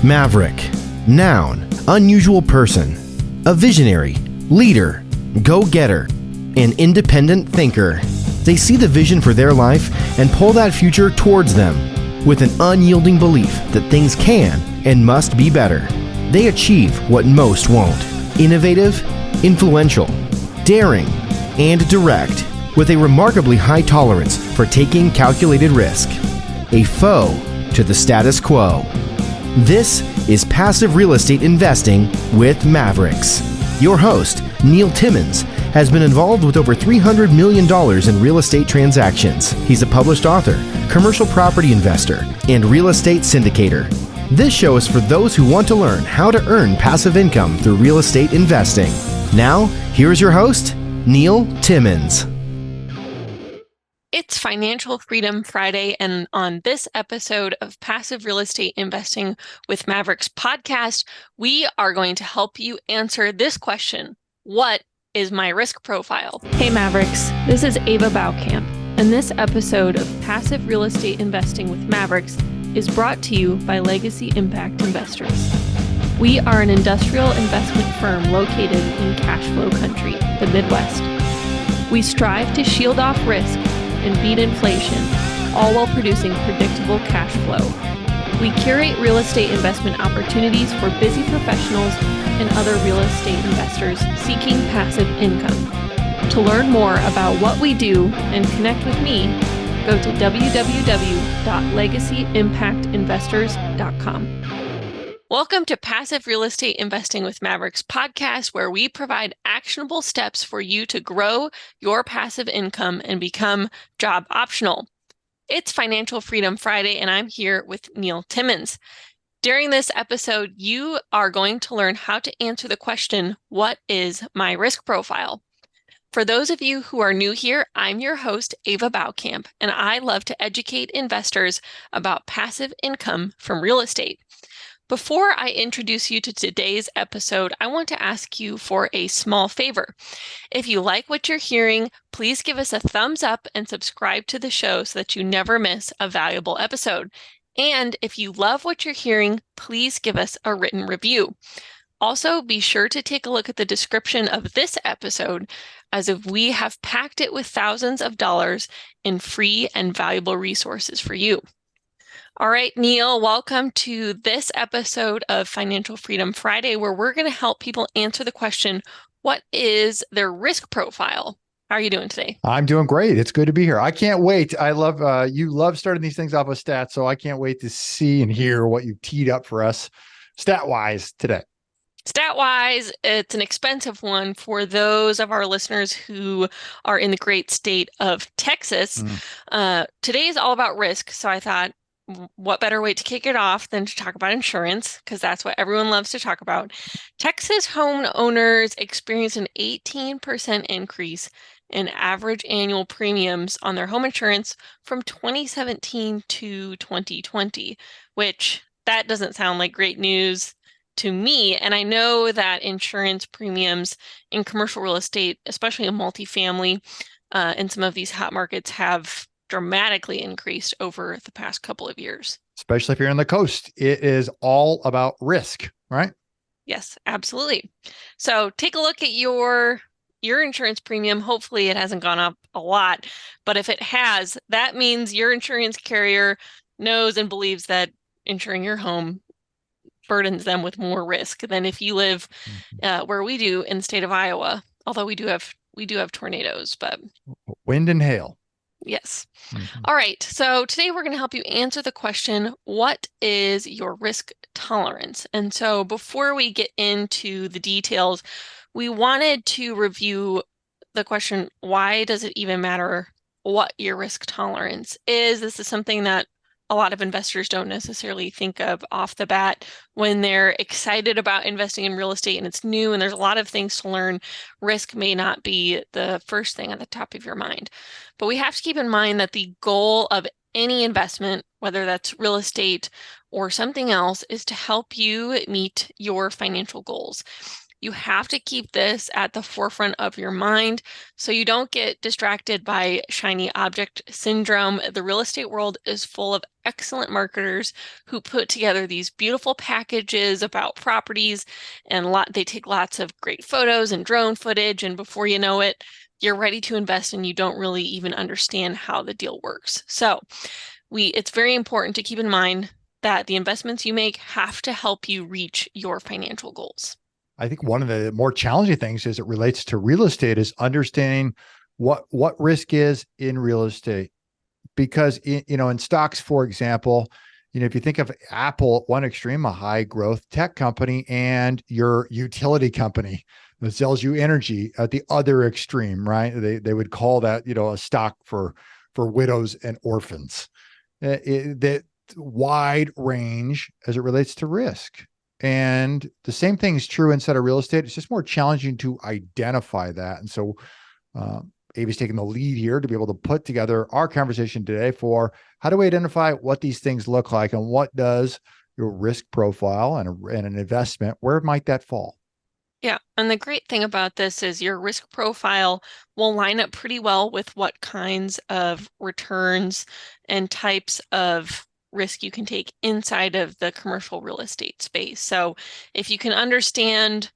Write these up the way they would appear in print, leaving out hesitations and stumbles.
Maverick. Noun, unusual person. A visionary, leader, go-getter, an independent thinker. They see the vision for their life and pull that future towards them with an unyielding belief that things can and must be better. They achieve what most won't. Innovative, influential, daring, and direct, with a remarkably high tolerance for taking calculated risk. A foe to the status quo. This is Passive Real Estate Investing with Mavericks. Your host, Neil Timmins, has been involved with over $300 million in real estate transactions. He's a published author, commercial property investor, and real estate syndicator. This show is for those who want to learn how to earn passive income through real estate investing. Now, here's your host, Neil Timmins. It's Financial Freedom Friday, and on this episode of Passive Real Estate Investing with Mavericks podcast, we are going to help you answer this question: what is my risk profile? Hey Mavericks, this is Ava Baukamp, and this episode of Passive Real Estate Investing with Mavericks is brought to you by Legacy Impact Investors. We are an industrial investment firm located in cash flow country, the Midwest. We strive to shield off risk and beat inflation, all while producing predictable cash flow. We curate real estate investment opportunities for busy professionals and other real estate investors seeking passive income. To learn more about what we do and connect with me, go to www.legacyimpactinvestors.com. Welcome to Passive Real Estate Investing with Mavericks podcast, where we provide actionable steps for you to grow your passive income and become job optional. It's Financial Freedom Friday, and I'm here with Neil Timmins. During this episode, you are going to learn how to answer the question, what is my risk profile? For those of you who are new here, I'm your host, Ava Baukamp, and I love to educate investors about passive income from real estate. Before I introduce you to today's episode, I want to ask you for a small favor. If you like what you're hearing, please give us a thumbs up and subscribe to the show so that you never miss a valuable episode. And if you love what you're hearing, please give us a written review. Also, be sure to take a look at the description of this episode, as if we have packed it with thousands of dollars in free and valuable resources for you. All right, Neil, welcome to this episode of Financial Freedom Friday, where we're going to help people answer the question, what is their risk profile? How are you doing today? I'm doing great. It's good to be here. I can't wait. I love, you love starting these things off with stats, so I can't wait to see and hear what you teed up for us stat-wise today. Stat-wise, it's an expensive one for those of our listeners who are in the great state of Texas. Today is all about risk, so I thought, what better way to kick it off than to talk about insurance, because that's what everyone loves to talk about. Texas homeowners experienced an 18% increase in average annual premiums on their home insurance from 2017 to 2020, which that doesn't sound like great news to me. And I know that insurance premiums in commercial real estate, especially in multifamily, in some of these hot markets, have dramatically increased over the past couple of years. Especially if you're on the coast, it is all about risk, right? Yes, absolutely. So take a look at your insurance premium. Hopefully it hasn't gone up a lot, but if it has, that means your insurance carrier knows and believes that insuring your home burdens them with more risk than if you live where we do in the state of Iowa. Although we do have tornadoes, but wind and hail. Yes. All right. So today we're going to help you answer the question, what is your risk tolerance? And so before we get into the details, we wanted to review the question, why does it even matter what your risk tolerance is? This is something that a lot of investors don't necessarily think of off the bat when they're excited about investing in real estate and it's new and there's a lot of things to learn. Risk may not be the first thing at the top of your mind. But we have to keep in mind that the goal of any investment, whether that's real estate or something else, is to help you meet your financial goals. You have to keep this at the forefront of your mind so you don't get distracted by shiny object syndrome. The real estate world is full of excellent marketers who put together these beautiful packages about properties, and they take lots of great photos and drone footage, and before you know it, you're ready to invest and you don't really even understand how the deal works. So it's very important to keep in mind that the investments you make have to help you reach your financial goals. I think one of the more challenging things as it relates to real estate is understanding what risk is in real estate. Because in stocks, for example, if you think of Apple at one extreme, a high growth tech company, and your utility company that sells you energy at the other extreme, right? They would call that, a stock for widows and orphans. That wide range as it relates to risk. And the same thing is true inside of real estate. It's just more challenging to identify that. And so Avi's taking the lead here to be able to put together our conversation today for how do we identify what these things look like and what does your risk profile and an investment, where might that fall? Yeah. And the great thing about this is your risk profile will line up pretty well with what kinds of returns and types of risk you can take inside of the commercial real estate space. So if you can understand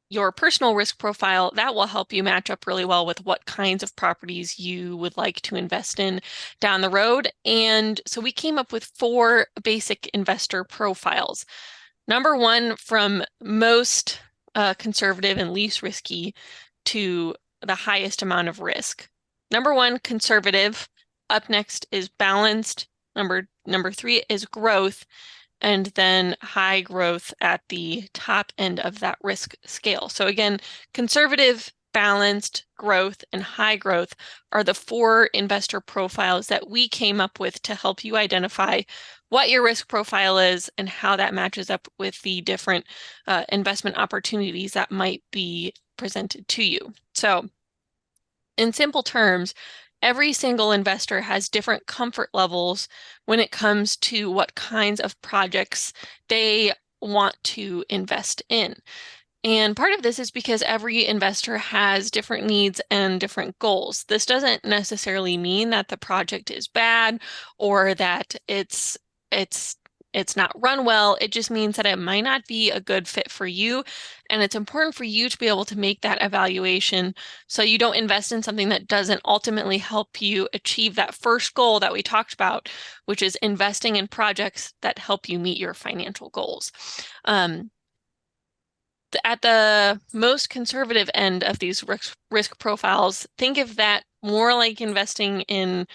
your personal risk profile, that will help you match up really well with what kinds of properties you would like to invest in down the road. And so we came up with 4 basic investor profiles. Number 1, from most conservative and least risky to the highest amount of risk. Number 1, conservative. Up next is balanced. Number 3 is growth. And then high growth at the top end of that risk scale. So again, conservative, balanced, growth, and high growth are the 4 investor profiles that we came up with to help you identify what your risk profile is and how that matches up with the different investment opportunities that might be presented to you. So in simple terms, every single investor has different comfort levels when it comes to what kinds of projects they want to invest in. And part of this is because every investor has different needs and different goals. This doesn't necessarily mean that the project is bad or that it's not run well. It just means that it might not be a good fit for you. And it's important for you to be able to make that evaluation so you don't invest in something that doesn't ultimately help you achieve that first goal that we talked about, which is investing in projects that help you meet your financial goals. At the most conservative end of these risk profiles, think of that more like investing in,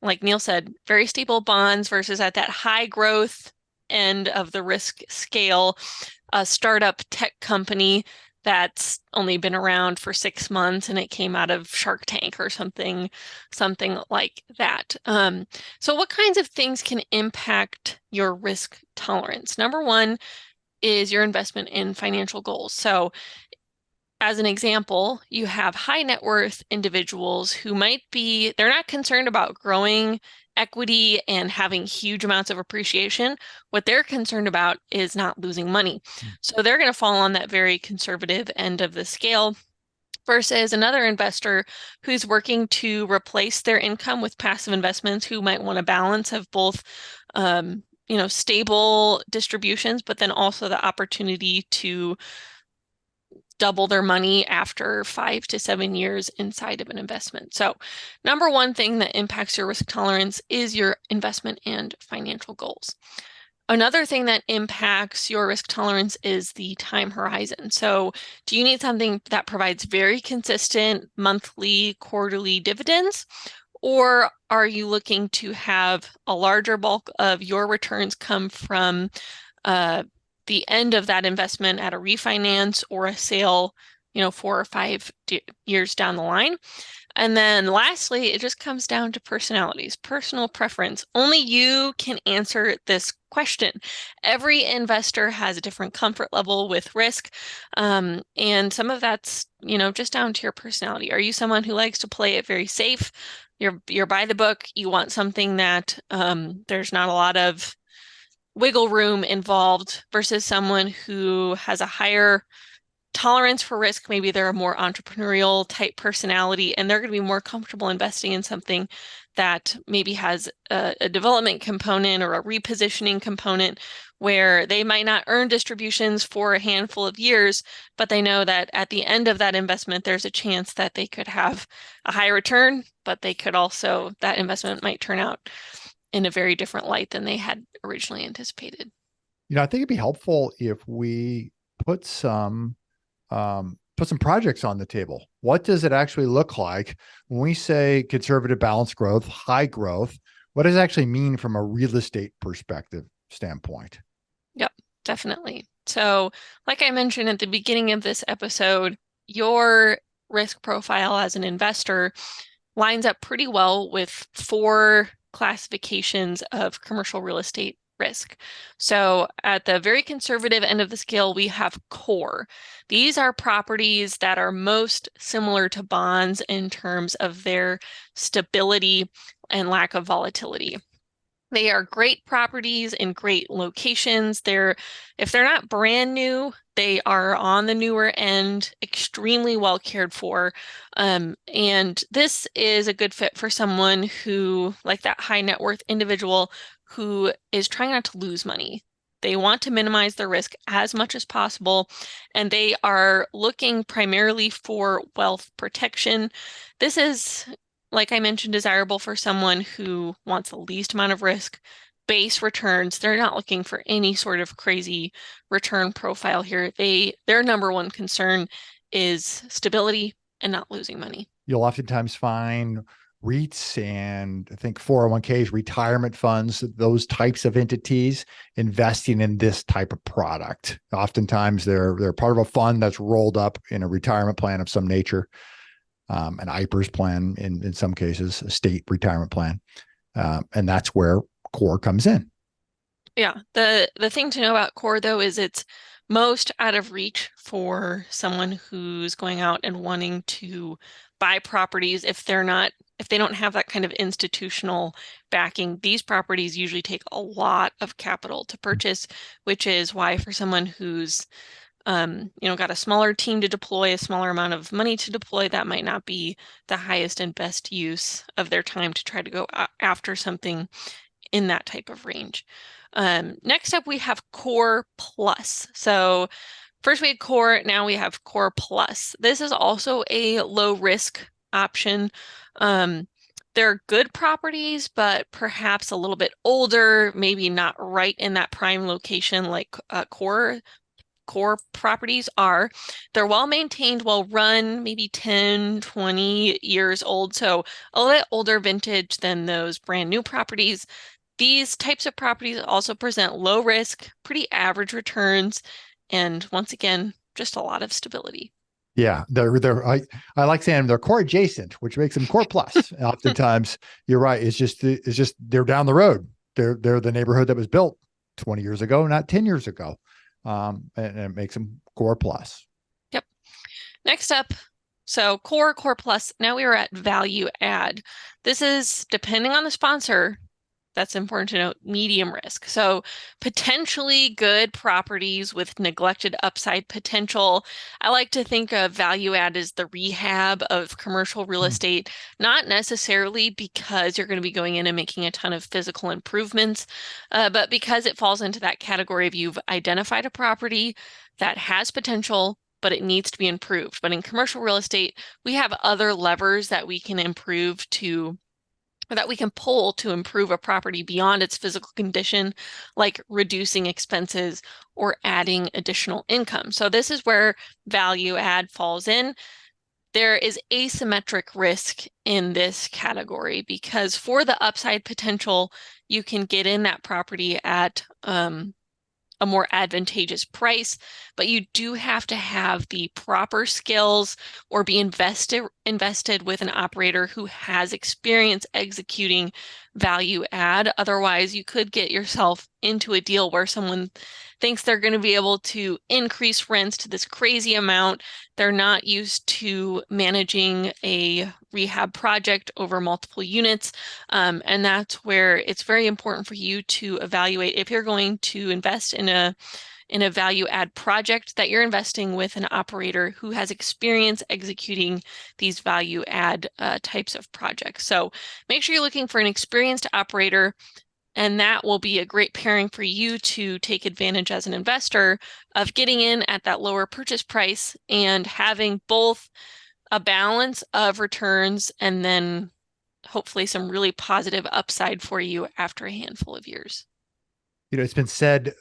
like Neil said, very stable bonds versus at that high growth end of the risk scale, a startup tech company that's only been around for 6 months and it came out of Shark Tank or something like that. So what kinds of things can impact your risk tolerance? Number 1 is your investment in financial goals. So as an example, you have high net worth individuals who they're not concerned about growing equity and having huge amounts of appreciation. What they're concerned about is not losing money. So they're going to fall on that very conservative end of the scale versus another investor who's working to replace their income with passive investments, who might want a balance of both stable distributions, but then also the opportunity to double their money after 5 to 7 years inside of an investment. So number 1 thing that impacts your risk tolerance is your investment and financial goals. Another thing that impacts your risk tolerance is the time horizon. So do you need something that provides very consistent monthly, quarterly dividends? Or are you looking to have a larger bulk of your returns come from the end of that investment at a refinance or a sale, 4 or 5 years down the line? And then lastly, it just comes down to personalities, personal preference. Only you can answer this question. Every investor has a different comfort level with risk. And some of that's, just down to your personality. Are you someone who likes to play it very safe? You're by the book. You want something that there's not a lot of wiggle room involved versus someone who has a higher tolerance for risk. Maybe they're a more entrepreneurial type personality, and they're going to be more comfortable investing in something that maybe has a development component or a repositioning component where they might not earn distributions for a handful of years, but they know that at the end of that investment, there's a chance that they could have a high return, but that investment might turn out in a very different light than they had originally anticipated. I think it'd be helpful if we put some projects on the table. What does it actually look like when we say conservative balanced growth, high growth? What does it actually mean from a real estate perspective standpoint? Yep, definitely. So, like I mentioned at the beginning of this episode, your risk profile as an investor lines up pretty well with 4 classifications of commercial real estate risk. So at the very conservative end of the scale, we have core. These are properties that are most similar to bonds in terms of their stability and lack of volatility. They are great properties in great locations. If they're not brand new, they are on the newer end, extremely well cared for. And this is a good fit for someone who, like that high net worth individual who is trying not to lose money. They want to minimize their risk as much as possible, and they are looking primarily for wealth protection. This is, like I mentioned, desirable for someone who wants the least amount of risk, base returns. They're not looking for any sort of crazy return profile here. Their number one concern is stability and not losing money. You'll oftentimes find REITs and I think 401ks, retirement funds, those types of entities investing in this type of product. Oftentimes they're part of a fund that's rolled up in a retirement plan of some nature. An IPERS plan in some cases, a state retirement plan. And that's where core comes in. Yeah. The thing to know about core, though, is it's most out of reach for someone who's going out and wanting to buy properties if they don't have that kind of institutional backing. These properties usually take a lot of capital to purchase, which is why for someone who's got a smaller team to deploy, a smaller amount of money to deploy, that might not be the highest and best use of their time to try to go after something in that type of range. Next up, we have Core Plus. So first we had Core, now we have Core Plus. This is also a low risk option. They're good properties, but perhaps a little bit older, maybe not right in that prime location like core properties are. They're well maintained, well run, maybe 10, 20 years old. So a little bit older vintage than those brand new properties. These types of properties also present low risk, pretty average returns, and once again, just a lot of stability. Yeah, I like saying they're core adjacent, which makes them core plus. Oftentimes, you're right. It's just they're down the road. They're the neighborhood that was built 20 years ago, not 10 years ago. And it makes them core plus. Yep. Next up, so core plus. Now we are at value add. This is, depending on the sponsor, that's important to note, medium risk. So potentially good properties with neglected upside potential. I like to think of value add as the rehab of commercial real estate, not necessarily because you're going to be going in and making a ton of physical improvements, but because it falls into that category of you've identified a property that has potential, but it needs to be improved. But in commercial real estate, we have other levers that we can pull to improve a property beyond its physical condition, like reducing expenses or adding additional income. So this is where value add falls in. There is asymmetric risk in this category because for the upside potential, you can get in that property at a more advantageous price, but you do have to have the proper skills or be invested with an operator who has experience executing value add. Otherwise, you could get yourself into a deal where someone thinks they're going to be able to increase rents to this crazy amount. They're not used to managing a rehab project over multiple units. And that's where it's very important for you to evaluate if you're going to invest in in a value add project that you're investing with an operator who has experience executing these value add types of projects. So make sure you're looking for an experienced operator, and that will be a great pairing for you to take advantage as an investor of getting in at that lower purchase price and having both a balance of returns and then hopefully some really positive upside for you after a handful of years. It's been said,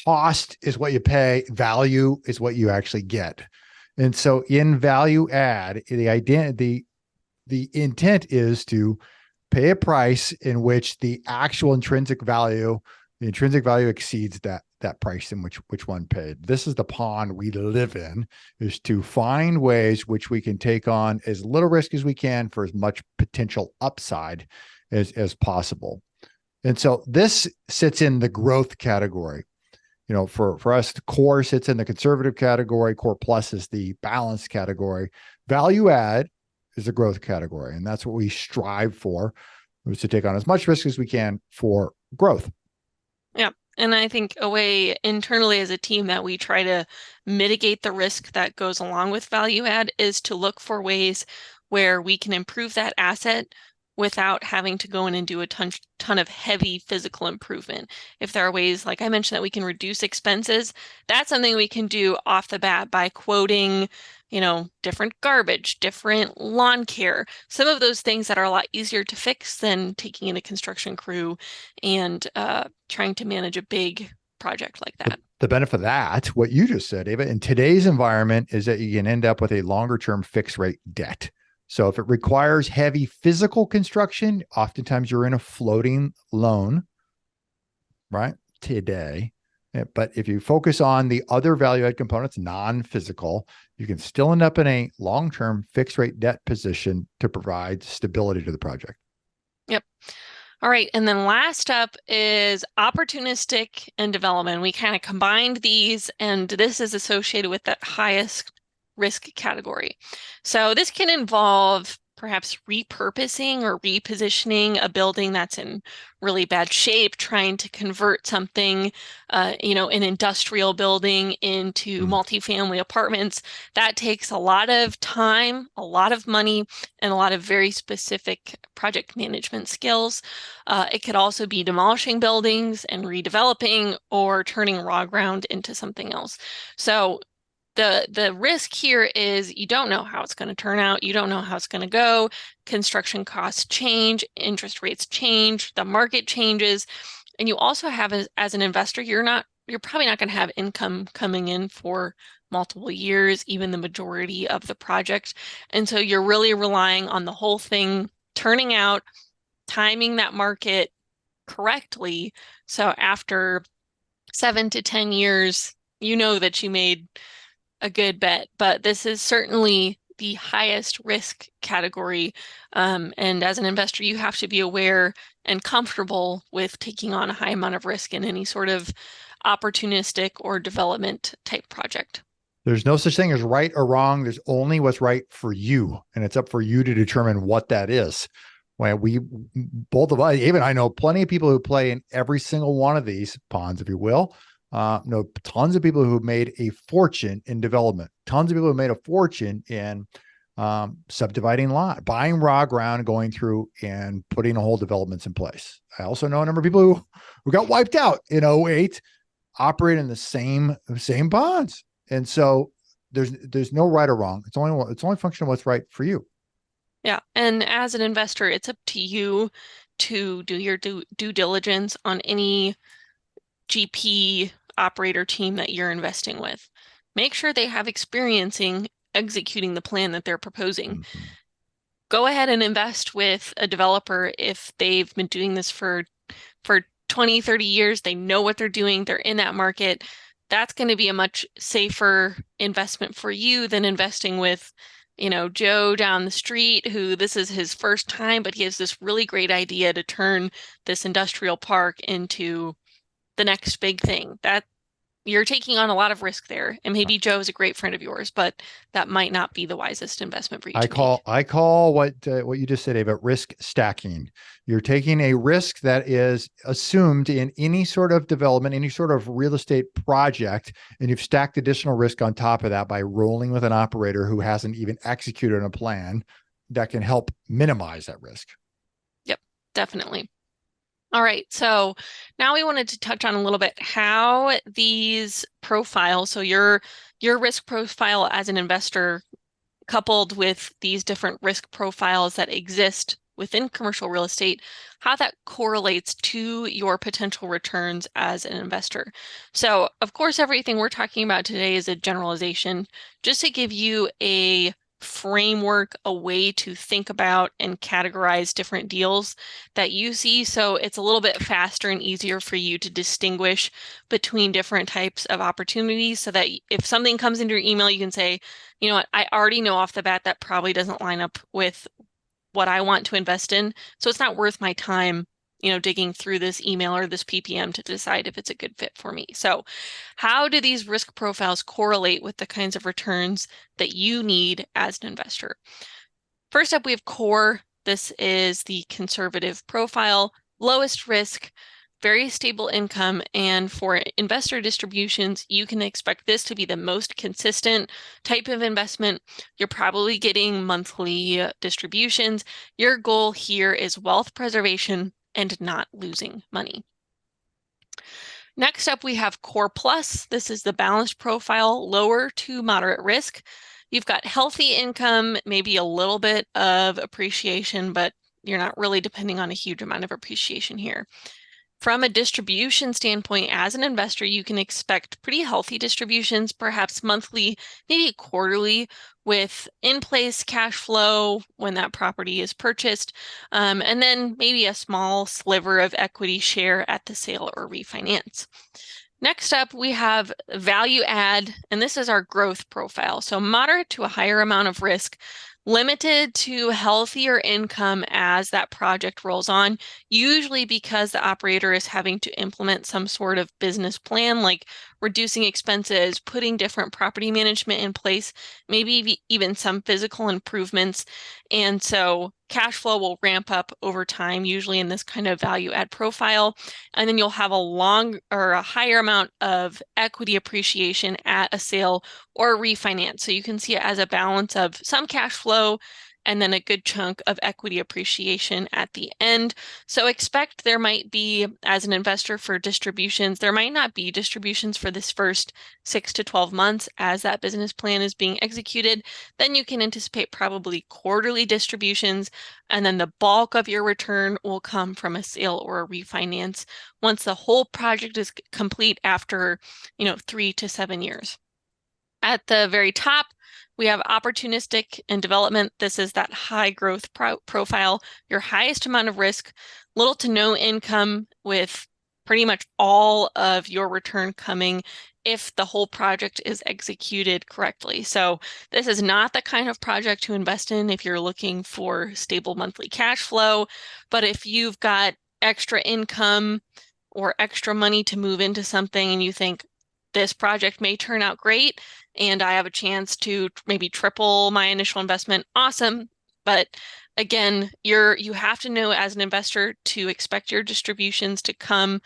cost is what you pay, value is what you actually get. And so in value add, the intent is to pay a price in which the intrinsic value exceeds that price in which one paid. This is the pond we live in, is to find ways which we can take on as little risk as we can for as much potential upside as possible. And so this sits in the growth category. For us, the core sits in the conservative category. Core plus is the balanced category. Value add is the growth category. And that's what we strive for, is to take on as much risk as we can for growth. Yeah. And I think a way internally as a team that we try to mitigate the risk that goes along with value add is to look for ways where we can improve that asset without having to go in and do a ton of heavy physical improvement. If there are ways, like I mentioned, that we can reduce expenses, that's something we can do off the bat by quoting, different garbage, different lawn care, some of those things that are a lot easier to fix than taking in a construction crew and trying to manage a big project like that. The benefit of that, what you just said, Ava, in today's environment is that you can end up with a longer term fixed rate debt. So if it requires heavy physical construction, oftentimes you're in a floating loan, right? Today. But if you focus on the other value add components, non-physical, you can still end up in a long-term fixed rate debt position to provide stability to the project. Yep. All right. And then last up is opportunistic and development. We kind of combined these, and this is associated with that highest risk category. So this can involve perhaps repurposing or repositioning a building that's in really bad shape, trying to convert something, an industrial building into multifamily apartments. That takes a lot of time, a lot of money, and a lot of very specific project management skills. It could also be demolishing buildings and redeveloping or turning raw ground into something else. So the risk here is you don't know how it's going to turn out. You don't know how it's going to go. Construction costs change, interest rates change, the market changes. And you also have, as an investor, you're probably not going to have income coming in for multiple years, even the majority of the project. And so you're really relying on the whole thing turning out, timing that market correctly. So after 7 to 10 years, you know that you made a good bet, but this is certainly the highest risk category. And as an investor, you have to be aware and comfortable with taking on a high amount of risk in any sort of opportunistic or development type project. There's no such thing as right or wrong. There's only what's right for you. And it's up for you to determine what that is. When both of us, even I know plenty of people who play in every single one of these ponds, if you will. Know tons of people who made a fortune in development, tons of people who made a fortune in subdividing lot, buying raw ground, going through and putting whole developments in place. I also know a number of people who got wiped out in 2008, operating in the same bonds. And so there's no right or wrong. It's only a function of what's right for you. Yeah. And as an investor, it's up to you to do your due diligence on any GP operator team that you're investing with. Make sure they have experience in executing the plan that they're proposing. Mm-hmm. Go ahead and invest with a developer if they've been doing this for 20, 30 years. They know what they're doing. They're in that market. That's going to be a much safer investment for you than investing with, Joe down the street who this is his first time, but he has this really great idea to turn this industrial park into the next big thing. you're taking on a lot of risk there. And maybe Joe is a great friend of yours, but that might not be the wisest investment for you to make. I call what you just said, Ava, risk stacking. You're taking a risk that is assumed in any sort of development, any sort of real estate project, and you've stacked additional risk on top of that by rolling with an operator who hasn't even executed a plan that can help minimize that risk. Yep, definitely. All right, so now we wanted to touch on a little bit how these profiles, so your risk profile as an investor coupled with these different risk profiles that exist within commercial real estate, how that correlates to your potential returns as an investor. So, of course, everything we're talking about today is a generalization, just to give you a framework, a way to think about and categorize different deals that you see. So it's a little bit faster and easier for you to distinguish between different types of opportunities so that if something comes into your email, you can say, you know what, I already know off the bat that probably doesn't line up with what I want to invest in. So it's not worth my time, digging through this email or this PPM to decide if it's a good fit for me. So how do these risk profiles correlate with the kinds of returns that you need as an investor? First up, we have core. This is the conservative profile, lowest risk, very stable income. And for investor distributions, you can expect this to be the most consistent type of investment. You're probably getting monthly distributions. Your goal here is wealth preservation and not losing money. Next up, we have Core Plus. This is the balanced profile, lower to moderate risk. You've got healthy income, maybe a little bit of appreciation, but you're not really depending on a huge amount of appreciation here. From a distribution standpoint, as an investor, you can expect pretty healthy distributions, perhaps monthly, maybe quarterly, with in-place cash flow when that property is purchased, and then maybe a small sliver of equity share at the sale or refinance. Next up, we have value add, and this is our growth profile. So moderate to a higher amount of risk, limited to healthier income as that project rolls on, usually because the operator is having to implement some sort of business plan, like reducing expenses, putting different property management in place, maybe even some physical improvements. And so cash flow will ramp up over time, usually in this kind of value add profile. And then you'll have a higher amount of equity appreciation at a sale or refinance. So you can see it as a balance of some cash flow and then a good chunk of equity appreciation at the end. So expect there might be, as an investor for distributions, there might not be distributions for this first 6 to 12 months as that business plan is being executed. Then you can anticipate probably quarterly distributions, and then the bulk of your return will come from a sale or a refinance once the whole project is complete after, 3 to 7 years. At the very top, we have opportunistic and development. This is that high growth profile, your highest amount of risk, little to no income, with pretty much all of your return coming if the whole project is executed correctly. So this is not the kind of project to invest in if you're looking for stable monthly cash flow. But if you've got extra income or extra money to move into something and you think this project may turn out great and I have a chance to maybe triple my initial investment, awesome. But again, you have to know as an investor to expect your distributions to come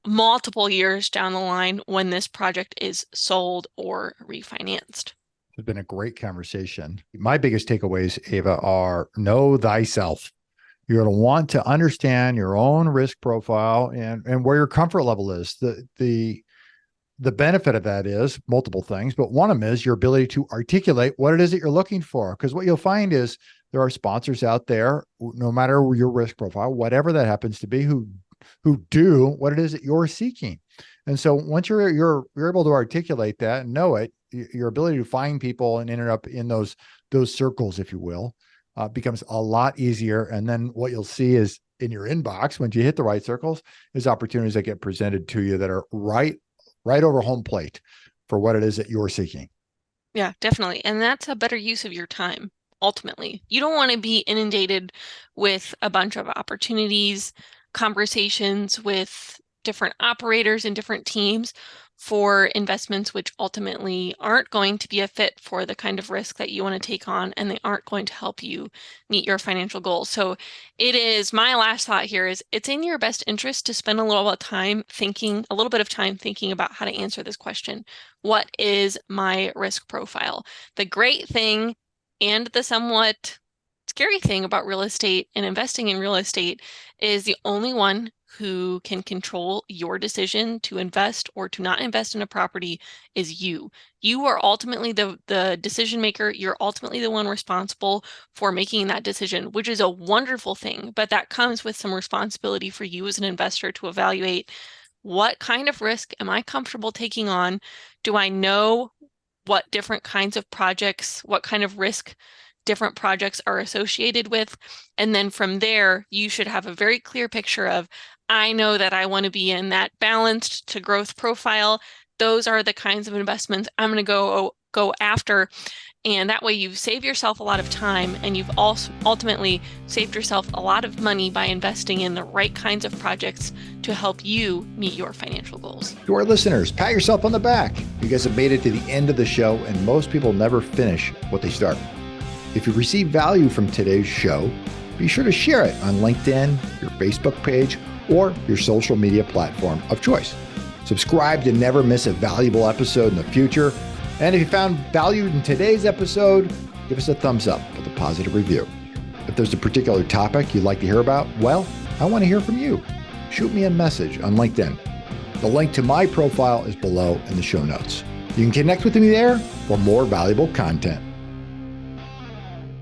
multiple years down the line when this project is sold or refinanced. It's been a great conversation. My biggest takeaways, Ava, are know thyself. You're going to want to understand your own risk profile and where your comfort level is. The benefit of that is multiple things, but one of them is your ability to articulate what it is that you're looking for. Because what you'll find is there are sponsors out there, no matter your risk profile, whatever that happens to be, who do what it is that you're seeking. And so once you're able to articulate that and know it, your ability to find people and end up in those circles, if you will, becomes a lot easier. And then what you'll see is in your inbox, once you hit the right circles, is opportunities that get presented to you that are right over home plate for what it is that you're seeking. Yeah, definitely. And that's a better use of your time. Ultimately, you don't want to be inundated with a bunch of opportunities, conversations with different operators and different teams for investments which ultimately aren't going to be a fit for the kind of risk that you want to take on, and they aren't going to help you meet your financial goals. So it is, my last thought here is, it's in your best interest to spend a little bit of time thinking about how to answer this question. What is my risk profile? The great thing and the somewhat scary thing about real estate and investing in real estate is the only one who can control your decision to invest or to not invest in a property is you. You are ultimately the decision maker. You're ultimately the one responsible for making that decision, which is a wonderful thing, but that comes with some responsibility for you as an investor to evaluate, what kind of risk am I comfortable taking on? Do I know what different kinds of projects, what kind of risk different projects are associated with? And then from there, you should have a very clear picture of, I know that I want to be in that balanced to growth profile. Those are the kinds of investments I'm going to go after. And that way you've saved yourself a lot of time, and you've also ultimately saved yourself a lot of money by investing in the right kinds of projects to help you meet your financial goals. To our listeners, pat yourself on the back. You guys have made it to the end of the show, and most people never finish what they start. If you receive value from today's show, be sure to share it on LinkedIn, your Facebook page, or your social media platform of choice. Subscribe to never miss a valuable episode in the future. And if you found value in today's episode, give us a thumbs up with a positive review. If there's a particular topic you'd like to hear about, well, I want to hear from you. Shoot me a message on LinkedIn. The link to my profile is below in the show notes. You can connect with me there for more valuable content.